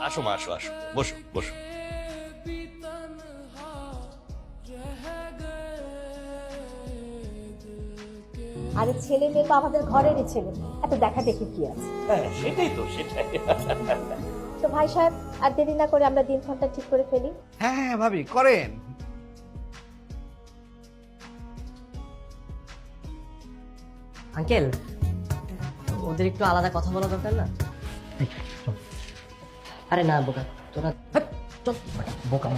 আসো মা, আসো আসো, বসো বসো। আরে ছেলে মেয়ে তো আমাদের ঘরেরই ছেলে, এত দেখা দেখি কি আছে। হ্যাঁ সেটাই তো, সেটাই। তো ভাই সাহেব, আর দেরি না করে আমরা দিনক্ষণটা ঠিক করে ফেলি। হ্যাঁ হ্যাঁ ভাবি করেন। আঙ্কেল, ওদের একটু আলাদা কথা বলা দরকার না? আরে না বোকা, তোরা চল বোকা।